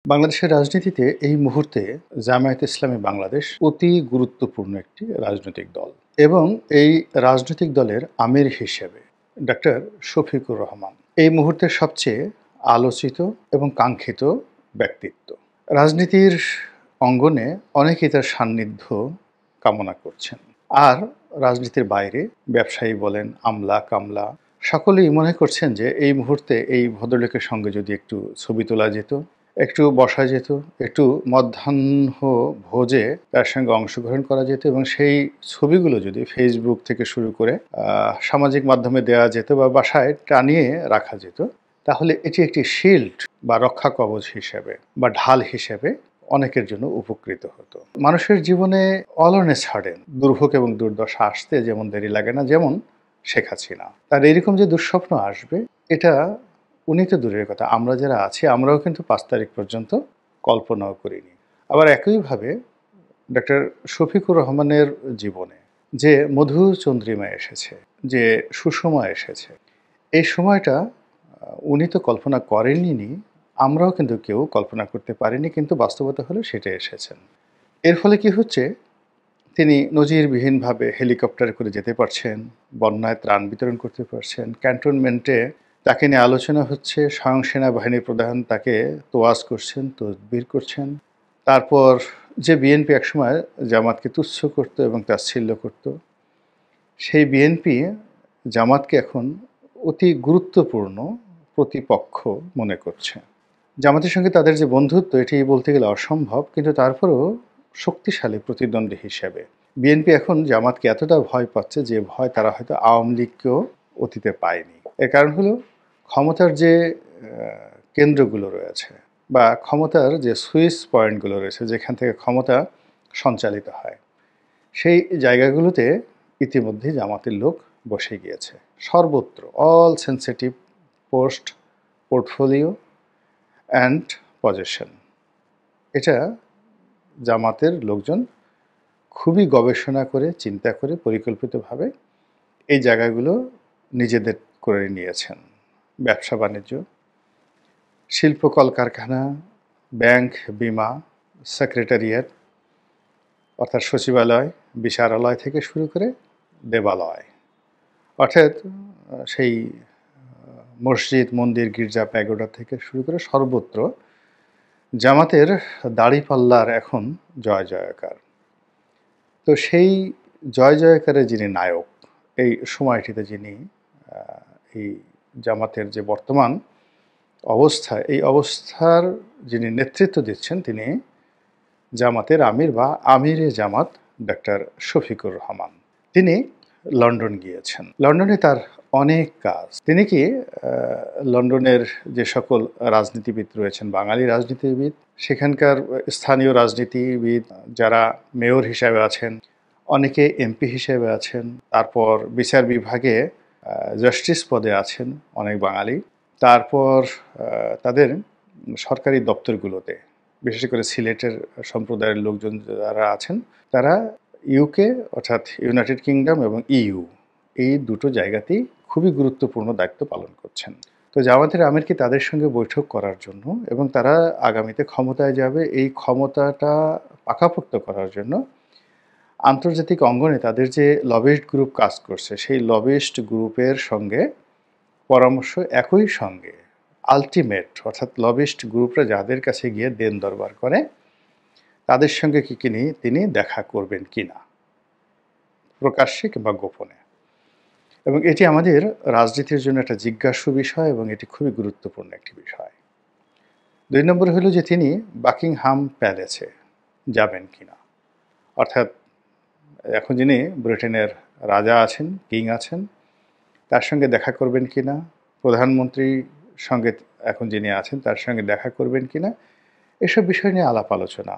বাংলাদেশের রাজনীতিতে এই মুহূর্তে জামায়াতে ইসলামী বাংলাদেশ অতি গুরুত্বপূর্ণ একটি রাজনৈতিক দল এবং এই রাজনৈতিক দলের আমির হিসেবে ডক্টর শফিকুর রহমান এই মুহূর্তের সবচেয়ে আলোচিত এবং কাঙ্ক্ষিত ব্যক্তিত্ব। রাজনীতির অঙ্গনে অনেকেই তার সান্নিধ্য কামনা করছেন। আর রাজনীতির বাইরে ব্যবসায়ী বলেন, আমলা কামলা সকলেই মনে করছেন যে এই মুহূর্তে এই ভদ্রলোকের সঙ্গে যদি একটু ছবি তোলা যেত, একটু বসা যেত, একটু মধ্যাহ্ন ভোজে তার সঙ্গে অংশগ্রহণ করা যেত এবং সেই ছবিগুলো যদি ফেসবুক থেকে শুরু করে সামাজিক মাধ্যমে দেওয়া যেত বা বাসায় টানিয়ে রাখা যেত, তাহলে এটি একটি শিল্ড বা রক্ষা কবচ হিসেবে বা ঢাল হিসেবে অনেকের জন্য উপকৃত হতো। মানুষের জীবনে অল অন এ সাডেন দুর্ভোগ এবং দুর্দশা আসতে যেমন দেরি লাগে না, যেমন শেখ হাসিনা তার এরকম যে দুঃস্বপ্ন আসবে, এটা উনি তো দূরের কথা, আমরা যারা আছি আমরাও কিন্তু 5 তারিখ পর্যন্ত কল্পনাও করিনি। আবার একইভাবে ডক্টর শফিকুর রহমানের জীবনে যে মধুচন্দ্রিমা এসেছে, যে সুসময় এসেছে, এই সময়টা উনি তো কল্পনা করেননি, আমরাও কিন্তু কেউ কল্পনা করতে পারিনি, কিন্তু বাস্তবতা হলো সেটা এসেছেন। এর ফলে কি হচ্ছে, তিনি নজিরবিহীনভাবে হেলিকপ্টারে করে যেতে পারছেন, বন্যায় ত্রাণ বিতরণ করতে পারছেন, ক্যান্টনমেন্টে তাকে নিয়ে আলোচনা হচ্ছে, স্বয়ং সেনাবাহিনী প্রধান তাকে তোয়াজ করছেন, তদবির করছেন। তারপর যে বিএনপি একসময় জামাতকে তুচ্ছ করত এবং তাচ্ছিল্য করত, সেই বিএনপি জামাতকে এখন অতি গুরুত্বপূর্ণ প্রতিপক্ষ মনে করছে। জামাতের সঙ্গে তাদের যে বন্ধুত্ব, এটি বলতে গেলে অসম্ভব, কিন্তু তারপরেও শক্তিশালী প্রতিদ্বন্দ্বী হিসেবে বিএনপি এখন জামাতকে এতটা ভয় পাচ্ছে যে ভয় তারা হয়তো আওয়ামী লীগকেও অতীতে পায়নি। এর কারণ হলো ক্ষমতার যে কেন্দ্রগুলো রয়েছে বা ক্ষমতার যে সুইচ পয়েন্টগুলো রয়েছে, যেখান থেকে ক্ষমতা সঞ্চালিত হয়, সেই জায়গাগুলোতে ইতিমধ্যে জামাতের লোক বসে গিয়েছে। সর্বত্র all sensitive post, portfolio and possession, এটা জামাতের লোকজন খুবই গবেষণা করে, চিন্তা করে, পরিকল্পিতভাবে এই জায়গাগুলো নিজেদের করে নিয়েছেন। ব্যবসা বাণিজ্য, শিল্প কলকারখানা, ব্যাংক, বিমা, সেক্রেটারিয়েট অর্থাৎ সচিবালয়, বিচারালয় থেকে শুরু করে দেবালয়, অর্থাৎ সেই মসজিদ, মন্দির, গির্জা, প্যাগোডা থেকে শুরু করে সর্বত্র জামাতের দাড়িপাল্লার এখন জয় জয়কার। তো সেই জয় জয়কারের যিনি নায়ক এই সময়টিতে, যিনি এই জামাতের যে বর্তমান অবস্থা, এই অবস্থার যিনি নেতৃত্ব দিচ্ছেন, তিনি জামাতের আমির বা আমিরে জামাত ডক্টর শফিকুর রহমান। তিনি লন্ডন গিয়েছেন। লন্ডনে তার অনেক কাজ। তিনি কি লন্ডনের যে সকল রাজনীতিবিদ রয়েছেন, বাঙালি রাজনীতিবিদ, সেখানকার স্থানীয় রাজনীতিবিদ যারা মেয়র হিসেবে আছেন, অনেকে এমপি হিসেবে আছেন, তারপর বিচার বিভাগে জাস্টিস পদে আছেন অনেক বাঙালি, তারপর তাদের সরকারি দপ্তরগুলোতে, বিশেষ করে সিলেটের সম্প্রদায়ের লোকজন যারা আছেন, তারা ইউকে অর্থাৎ ইউনাইটেড কিংডম এবং ইইউ, এই দুটো জায়গাতেই খুবই গুরুত্বপূর্ণ দায়িত্ব পালন করছেন। তো জামাতের আমিরকে তাদের সঙ্গে বৈঠক করার জন্য এবং তারা আগামীতে ক্ষমতায় যাবে, এই ক্ষমতাটা পাকাপোক্ত করার জন্য আন্তর্জাতিক অঙ্গনে তাদের যে লবিস্ট গ্রুপ কাজ করছে, সেই লবিস্ট গ্রুপের সঙ্গে পরামর্শ, একই সঙ্গে আলটিমেট অর্থাৎ লবিস্ট গ্রুপরা যাদের কাছে গিয়ে দেন দরবার করে, তাদের সঙ্গে তিনি দেখা করবেন কিনা, প্রকাশ্যে কিংবা গোপনে। এবং এটি আমাদের রাজনীতির জন্য একটা জিজ্ঞাসু বিষয় এবং এটি খুবই গুরুত্বপূর্ণ একটি বিষয়। 2 নম্বর হলো যে তিনি বাকিংহাম প্যালেসে যাবেন কিনা, অর্থাৎ এখন যিনি ব্রিটেনের রাজা আছেন, কিং আছেন, তার সঙ্গে দেখা করবেন কিনা, প্রধানমন্ত্রীর সঙ্গে এখন যিনি আছেন তার সঙ্গে দেখা করবেন কিনা, এসব বিষয় নিয়ে আলাপ আলোচনা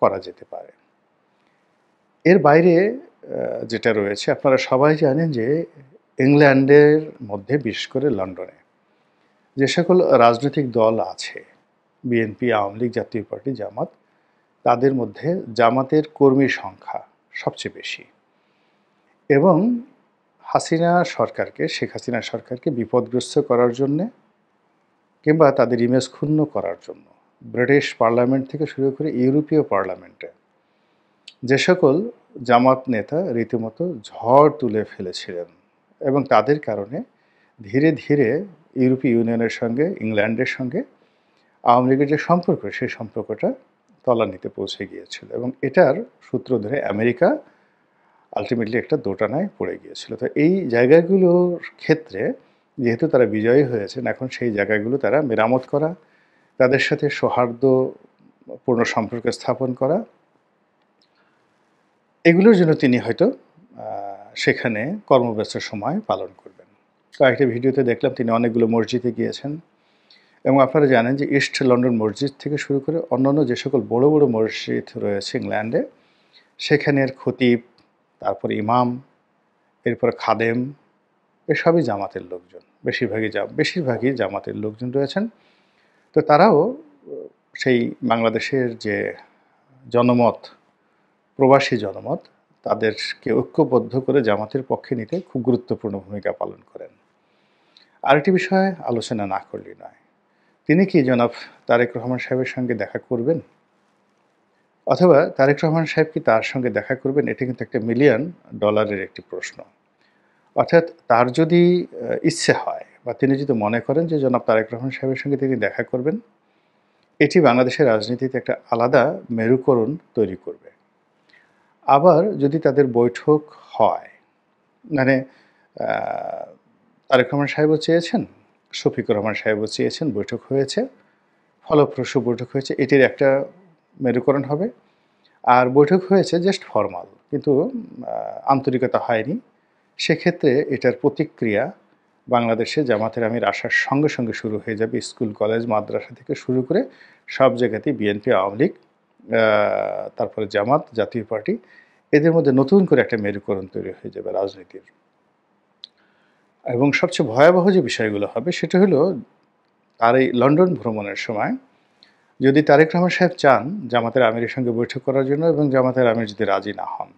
করা যেতে পারে। এর বাইরে যেটা রয়েছে, আপনারা সবাই জানেন যে ইংল্যান্ডের মধ্যে, বিশেষ করে লন্ডনে যে সকল রাজনৈতিক দল আছে, বিএনপি, আওয়ামী লীগ, জাতীয় পার্টি, জামাত, তাদের মধ্যে জামাতের কর্মী সংখ্যা সবচেয়ে বেশি এবং শেখ হাসিনা সরকারকে বিপদগ্রস্ত করার জন্যে কিংবা তাদের ইমেজ ক্ষুণ্ণ করার জন্য ব্রিটিশ পার্লামেন্ট থেকে শুরু করে ইউরোপীয় পার্লামেন্টে যে সকল জামাত নেতা রীতিমতো ঝড় তুলে ফেলেছিলেন এবং তাদের কারণে ধীরে ধীরে ইউরোপীয় ইউনিয়নের সঙ্গে ইংল্যান্ডের সঙ্গে আওয়ামী লীগের যে সম্পর্ক সেই সম্পর্কটা তলানিতে পৌঁছে গিয়েছিল এবং এটার সূত্র ধরে আমেরিকা আলটিমেটলি একটা দোটানায় পড়ে গিয়েছিল। তো এই জায়গাগুলোর ক্ষেত্রে যেহেতু তারা বিজয়ী হয়েছেন, এখন সেই জায়গাগুলো তারা মেরামত করা, তাদের সাথে সৌহার্দ্যপূর্ণ সম্পর্ক স্থাপন করা, এগুলোর জন্য তিনি হয়তো সেখানে কর্মব্যস্ত সময় পালন করবেন। কয়েকটি ভিডিওতে দেখলাম তিনি অনেকগুলো মসজিদে গিয়েছেন এবং আপনারা জানেন যে ইস্ট লন্ডন মসজিদ থেকে শুরু করে অন্যান্য যে সকল বড় বড় মসজিদ রয়েছে ইংল্যান্ডে, সেখানের খতিব, তারপর ইমাম, এরপর খাদেম, এসবই জামাতের লোকজন, বেশিরভাগই জামাতের লোকজন রয়েছেন। তো তারাও সেই বাংলাদেশের যে জনমত, প্রবাসী জনমত, তাদেরকে ঐক্যবদ্ধ করে জামাতের পক্ষে নিতে খুব গুরুত্বপূর্ণ ভূমিকা পালন করেন। আরেকটি বিষয়ে আলোচনা না করলেই নয়, তিনি কি জনাব তারেক রহমান সাহেবের সঙ্গে দেখা করবেন, অথবা তারেক রহমান সাহেব কি তার সঙ্গে দেখা করবেন? এটা কিন্তু একটা $1 মিলিয়ন একটি প্রশ্ন। অর্থাৎ তার যদি ইচ্ছে হয় বা তিনি যদি মনে করেন যে জনাব তারেক রহমান সাহেবের সঙ্গে তিনি দেখা করবেন, এটি বাংলাদেশের রাজনীতিতে একটা আলাদা মেরুকরণ তৈরি করবে। আবার যদি তাদের বৈঠক হয়, মানে তারেক রহমান সাহেবও চেয়েছেন, শফিকুর রহমান সাহেবও চেয়েছেন, বৈঠক হয়েছে, ফলপ্রসূ বৈঠক হয়েছে, এটির একটা মেরুকরণ হবে। আর বৈঠক হয়েছে জাস্ট ফরমাল, কিন্তু আন্তরিকতা হয়নি, সেক্ষেত্রে এটার প্রতিক্রিয়া বাংলাদেশে জামাতের আমির আসার সঙ্গে সঙ্গে শুরু হয়ে যাবে। স্কুল, কলেজ, মাদ্রাসা থেকে শুরু করে সব জায়গাতেই বিএনপি, আওয়ামী লীগ, তারপরে জামাত, জাতীয় পার্টি, এদের মধ্যে নতুন করে একটা মেরুকরণ তৈরি হয়ে যাবে রাজনীতির। এবং সবচেয়ে ভয়াবহ যে বিষয়গুলো হবে সেটা হলো, তার এই লন্ডন ভ্রমণের সময় যদি তারেক রহমান সাহেব চান জামাতের আমিরের সঙ্গে বৈঠক করার জন্য এবং জামাতের আমির যদি রাজি না হন,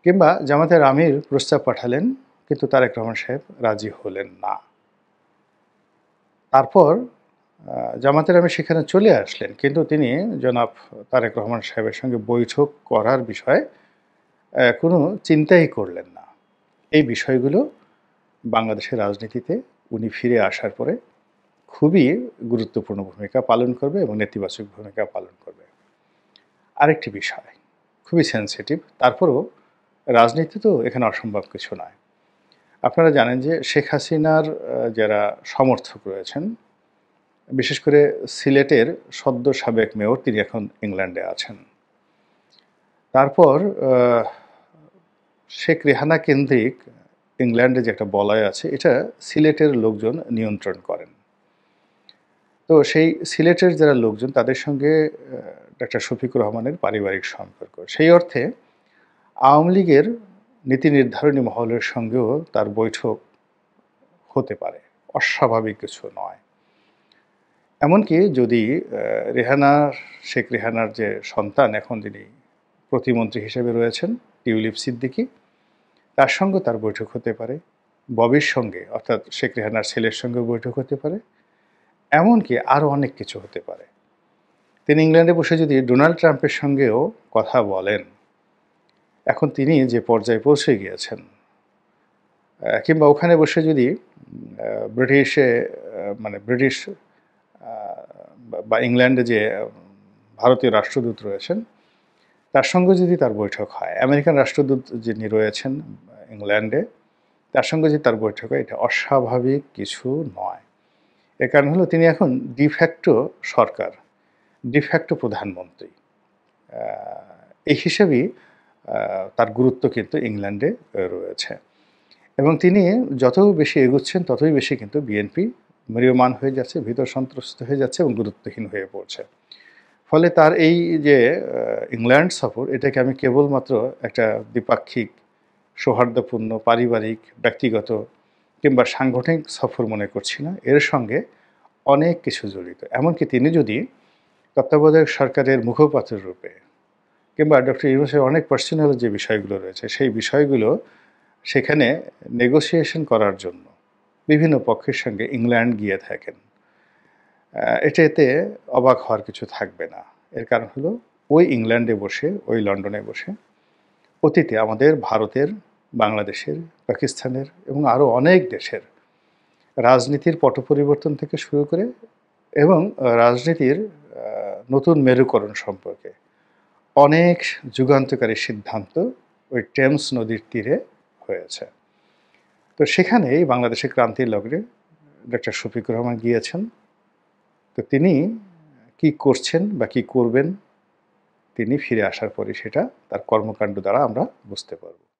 কিংবা জামাতের আমির প্রস্তাব পাঠালেন কিন্তু তারেক রহমান সাহেব রাজি হলেন না, তারপর জামাতের আমির সেখানে চলে আসলেন কিন্তু তিনি জনাব তারেক রহমান সাহেবের সঙ্গে বৈঠক করার বিষয়ে কোনো চিন্তাই করলেন না, এই বিষয়গুলো বাংলাদেশের রাজনীতিতে উনি ফিরে আসার পরে খুবই গুরুত্বপূর্ণ ভূমিকা পালন করবে এবং নেতিবাচক ভূমিকা পালন করবে। আরেকটি বিষয় খুবই সেন্সিটিভ, তারপরও রাজনীতি তো এখানে অসম্ভব কিছু নয়। আপনারা জানেন যে শেখ হাসিনার যারা সমর্থক রয়েছেন, বিশেষ করে সিলেটের সদ্য সাবেক মেয়র, তিনি এখন ইংল্যান্ডে আছেন। তারপর শেখ রেহানা কেন্দ্রিক ইংল্যান্ডে যে একটা বলয় আছে, এটা সিলেটের লোকজন নিয়ন্ত্রণ করেন। তো সেই সিলেটের যারা লোকজন, তাদের সঙ্গে ডক্টর শফিকুর রহমানের পারিবারিক সম্পর্ক, সেই অর্থে আওয়ামী লীগের নীতি নির্ধারণী মহলের সঙ্গেও তার বৈঠক হতে পারে, অস্বাভাবিক কিছু নয়। এমনকি যদি শেখ রেহানার যে সন্তান, এখন যিনি প্রতিমন্ত্রী হিসেবে রয়েছেন, টিউলিপ সিদ্দিকী, তার সঙ্গে তার বৈঠক হতে পারে, ববির সঙ্গে অর্থাৎ শেখ রেহানার ছেলের সঙ্গে বৈঠক হতে পারে, এমনকি আরও অনেক কিছু হতে পারে। তিনি ইংল্যান্ডে বসে যদি ডোনাল্ড ট্রাম্পের সঙ্গেও কথা বলেন, এখন তিনি যে পর্যায়ে পৌঁছে গিয়েছেন, কিংবা ওখানে বসে যদি ব্রিটিশ বা ইংল্যান্ডে যে ভারতীয় রাষ্ট্রদূত রয়েছেন, তার সঙ্গে যদি তার বৈঠক হয়, আমেরিকান রাষ্ট্রদূত যিনি রয়েছেন ইংল্যান্ডে, তার সঙ্গে যদি তার বৈঠক হয়, এটা অস্বাভাবিক কিছু নয়। এর কারণ হলো তিনি এখন ডিফ্যাক্টো সরকার, ডিফ্যাক্টো প্রধানমন্ত্রী, এই হিসেবেই তার গুরুত্ব কিন্তু ইংল্যান্ডে রয়েছে। এবং তিনি যত বেশি এগোচ্ছেন ততই বেশি কিন্তু বিএনপি ম্রিয়মাণ হয়ে যাচ্ছে, ভীত সন্ত্রস্ত হয়ে যাচ্ছে এবং গুরুত্বহীন হয়ে পড়ছে। ফলে তার এই যে ইংল্যান্ড সফর, এটাকে আমি কেবলমাত্র একটা দ্বিপাক্ষিক, সৌহার্দ্যপূর্ণ, পারিবারিক, ব্যক্তিগত কিংবা সাংগঠনিক সফর মনে করছি না, এর সঙ্গে অনেক কিছু জড়িত। এমনকি তিনি যদি তত্ত্বাবধায়ক সরকারের মুখপাত্র রূপে কিংবা ডক্টর ইউনূসের অনেক পার্সোনাল যে বিষয়গুলো রয়েছে, সেই বিষয়গুলো সেখানে নেগোসিয়েশন করার জন্য বিভিন্ন পক্ষের সঙ্গে ইংল্যান্ড গিয়ে থাকেন, এটাতে অবাক হওয়ার কিছু থাকবে না। এর কারণ হলো ওই ইংল্যান্ডে বসে, ওই লন্ডনে বসে অতীতে আমাদের ভারতের, বাংলাদেশের, পাকিস্তানের এবং আরও অনেক দেশের রাজনীতির পট পরিবর্তন থেকে শুরু করে এবং রাজনীতির নতুন মেরুকরণ সম্পর্কে অনেক যুগান্তকারী সিদ্ধান্ত ওই টেমস নদীর তীরে হয়েছে। তো সেখানেই বাংলাদেশের ক্রান্তির লগ্নে ডক্টর শফিকুর রহমান গিয়েছেন। তো তিনি কি করছেন বা কি করবেন, তিনি ফিরে আসার পরে সেটা তার কর্মকাণ্ড দ্বারা আমরা বুঝতে পারব।